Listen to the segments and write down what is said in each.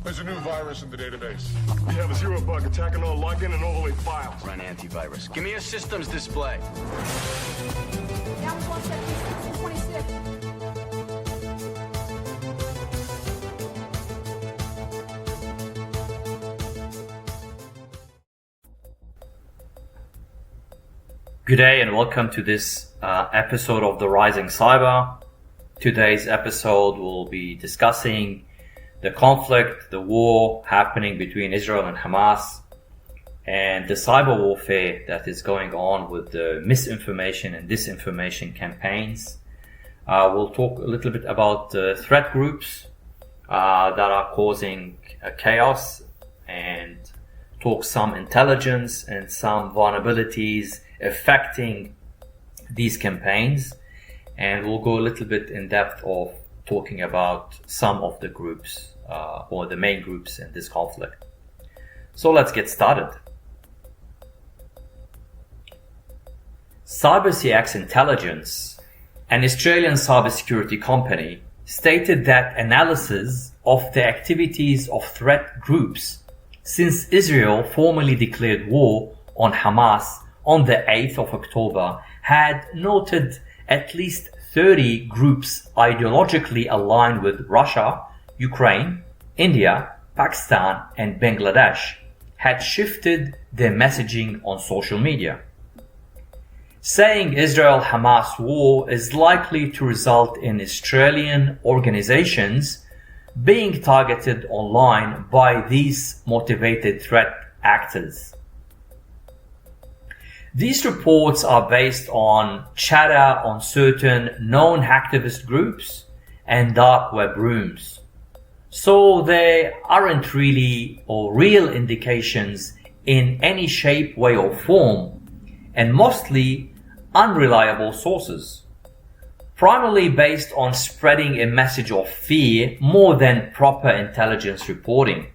There's a new virus in the database. We have a zero bug attacking all login and overlay files. Run antivirus. Give me a systems display. Down 176 and 26. Good day and welcome to this episode of The Rising Cyber. Today's episode will be discussing the conflict, the war happening between Israel and Hamas, and the cyber warfare that is going on with the misinformation and disinformation campaigns. We'll talk a little bit about the threat groups that are causing chaos, and talk some intelligence and some vulnerabilities affecting these campaigns. And we'll go a little bit in depth of talking about some of the groups or the main groups in this conflict. So let's get started. CyberCX Intelligence, an Australian cybersecurity company, stated that analysis of the activities of threat groups since Israel formally declared war on Hamas on the 8th of October had noted at least 30 groups ideologically aligned with Russia, Ukraine, India, Pakistan, and Bangladesh had shifted their messaging on social media, saying Israel-Hamas war is likely to result in Australian organizations being targeted online by these motivated threat actors. These reports are based on chatter on certain known hacktivist groups and dark web rooms. So they aren't really or real indications in any shape, way or form, and mostly unreliable sources, primarily based on spreading a message of fear more than proper intelligence reporting.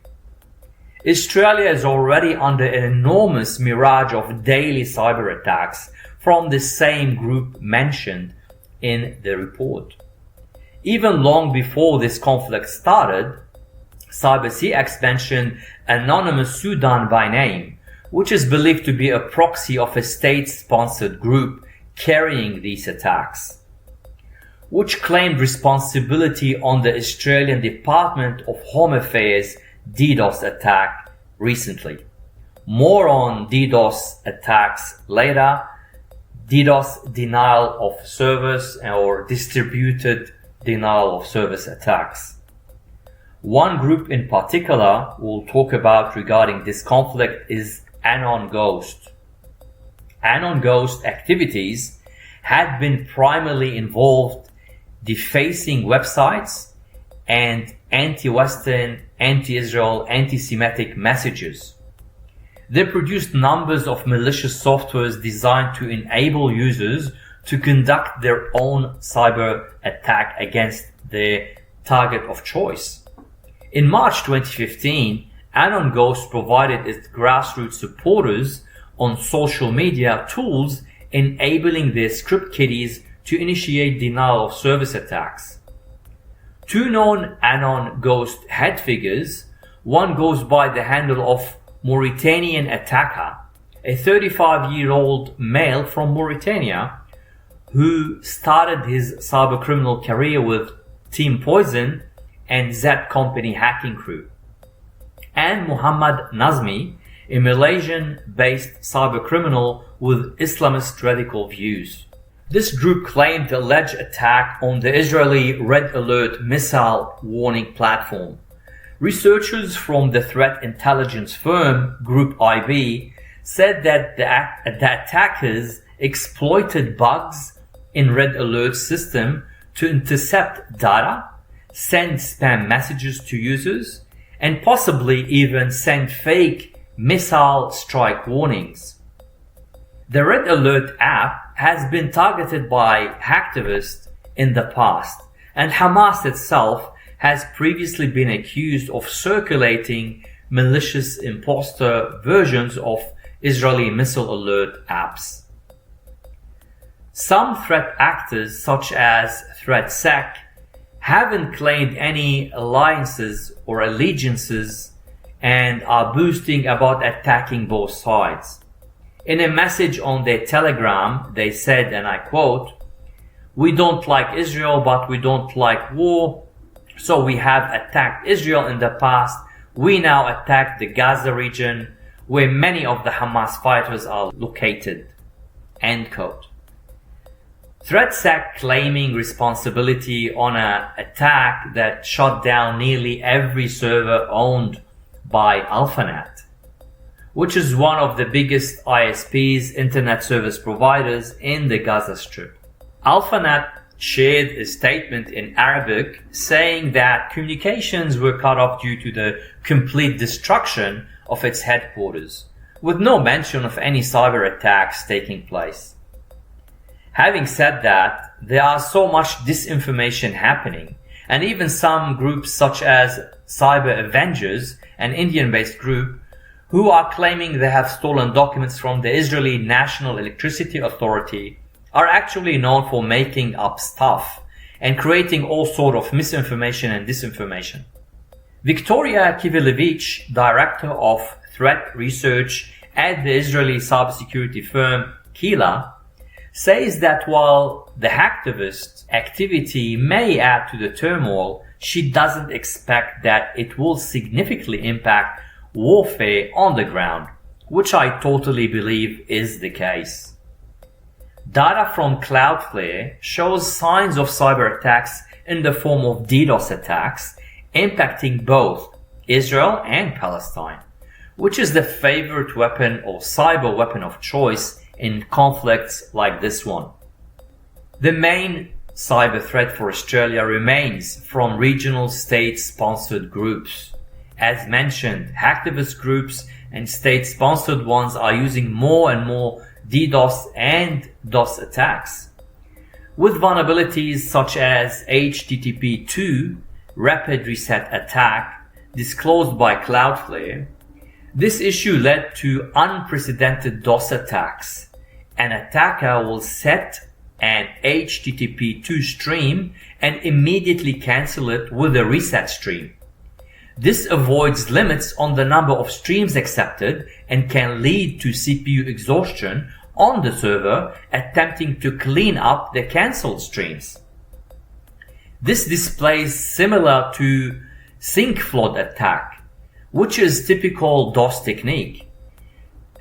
Australia is already under an enormous mirage of daily cyber attacks from the same group mentioned in the report. Even long before this conflict started, CyberCX mentioned Anonymous Sudan by name, which is believed to be a proxy of a state-sponsored group carrying these attacks, which claimed responsibility on the Australian Department of Home Affairs DDoS attack recently. More on DDoS attacks later. DDoS denial of service or distributed denial of service attacks. One group in particular we'll talk about regarding this conflict is Anon Ghost. Anon Ghost activities had been primarily involved defacing websites and anti-Western, anti-Israel, anti-Semitic messages. They produced numbers of malicious softwares designed to enable users to conduct their own cyber attack against their target of choice. In March 2015, Anon Ghost provided its grassroots supporters on social media tools enabling their script kiddies to initiate denial of service attacks. Two known Anon Ghost head figures, one goes by the handle of Mauritanian Attacker, a 35-year-old male from Mauritania who started his cybercriminal career with Team Poison and Z Company hacking crew, and Muhammad Nazmi, a Malaysian-based cybercriminal with Islamist radical views. This group claimed the alleged attack on the Israeli Red Alert missile warning platform. Researchers from the threat intelligence firm Group IB said that the attackers exploited bugs in Red Alert's system to intercept data, send spam messages to users, and possibly even send fake missile strike warnings. The Red Alert app has been targeted by hacktivists in the past, and Hamas itself has previously been accused of circulating malicious imposter versions of Israeli missile alert apps. Some threat actors such as ThreatSec haven't claimed any alliances or allegiances and are boasting about attacking both sides. In a message on their Telegram, they said, and I quote, "We don't like Israel, but we don't like war. So we have attacked Israel in the past. We now attack the Gaza region where many of the Hamas fighters are located." End quote. ThreatSec claiming responsibility on an attack that shut down nearly every server owned by AlphaNet, which is one of the biggest ISPs, internet service providers, in the Gaza Strip. AlphaNet shared a statement in Arabic saying that communications were cut off due to the complete destruction of its headquarters, with no mention of any cyber attacks taking place. Having said that, there are so much disinformation happening, and even some groups such as Cyber Avengers, an Indian-based group, who are claiming they have stolen documents from the Israeli National Electricity Authority, are actually known for making up stuff and creating all sort of misinformation and disinformation. Victoria Kivelevich, director of threat research at the Israeli cybersecurity firm Kila, says that while the hacktivist activity may add to the turmoil, she doesn't expect that it will significantly impact warfare on the ground, which I totally believe is the case. Data from Cloudflare shows signs of cyber attacks in the form of DDoS attacks impacting both Israel and Palestine, which is the favorite weapon or cyber weapon of choice in conflicts like this one. The main cyber threat for Australia remains from regional state-sponsored groups. As mentioned, hacktivist groups and state-sponsored ones are using more and more DDoS and DOS attacks, with vulnerabilities such as HTTP2 rapid reset attack disclosed by Cloudflare. This issue led to unprecedented DOS attacks. An attacker will set an HTTP2 stream and immediately cancel it with a reset stream. This avoids limits on the number of streams accepted and can lead to CPU exhaustion on the server attempting to clean up the cancelled streams. This displays similar to sync flood attack, which is typical DOS technique,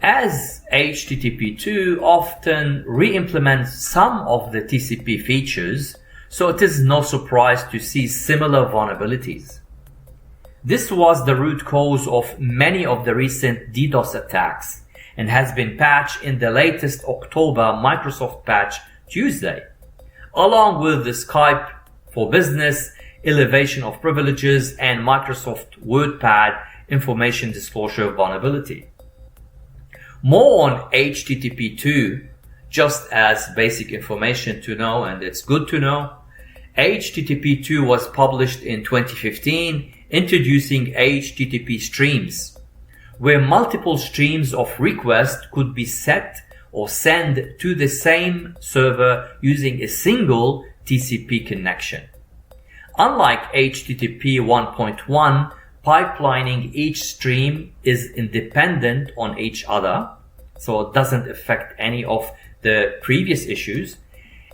as HTTP2 often re-implements some of the TCP features, so it is no surprise to see similar vulnerabilities. This was the root cause of many of the recent DDoS attacks and has been patched in the latest October Microsoft patch Tuesday, along with the Skype for Business, elevation of privileges, and Microsoft WordPad information disclosure vulnerability. More on HTTP2, just as basic information to know, and it's good to know. HTTP2 was published in 2015, introducing HTTP streams, where multiple streams of requests could be set or sent to the same server using a single TCP connection. Unlike HTTP 1.1, pipelining each stream is independent on each other, so it doesn't affect any of the previous issues,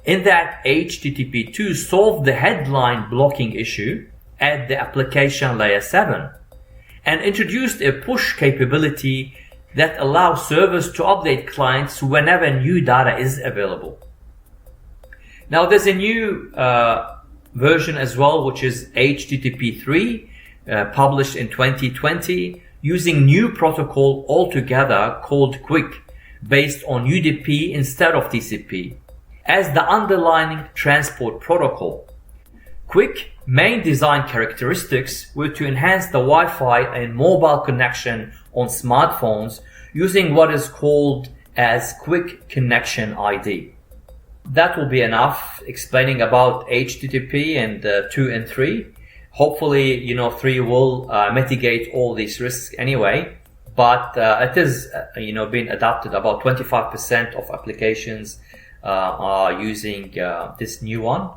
in that HTTP2 solved the headline blocking issue at the application layer 7 and introduced a push capability that allows servers to update clients whenever new data is available. Now there's a new version as well, which is HTTP 3, published in 2020, using new protocol altogether called QUIC, based on UDP instead of TCP, as the underlying transport protocol. QUIC main design characteristics were to enhance the Wi-Fi and mobile connection on smartphones using what is called as Quick Connection ID. That will be enough explaining about HTTP and 2 and 3. Hopefully, 3 will mitigate all these risks anyway, but it is, being adopted. About 25% of applications are using this new one.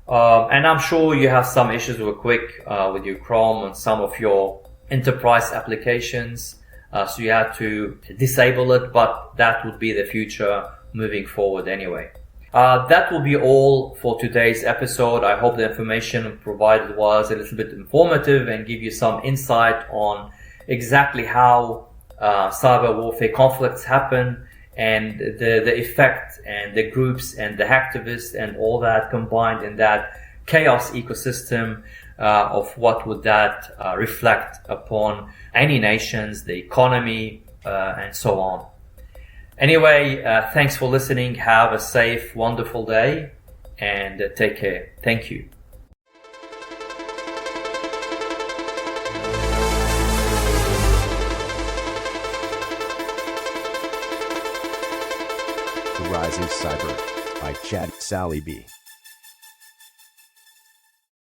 And I'm sure you have some issues with with your Chrome and some of your enterprise applications. So you have to disable it, but that would be the future moving forward anyway. That will be all for today's episode. I hope the information provided was a little bit informative and give you some insight on exactly how cyber warfare conflicts happen and the effect and the groups and the hacktivists and all that combined in that chaos ecosystem of what would that reflect upon any nations, the economy, and so on. Anyway, thanks for listening. Have a safe, wonderful day and take care. Thank you. The Rising Cyber by Chad Sally B.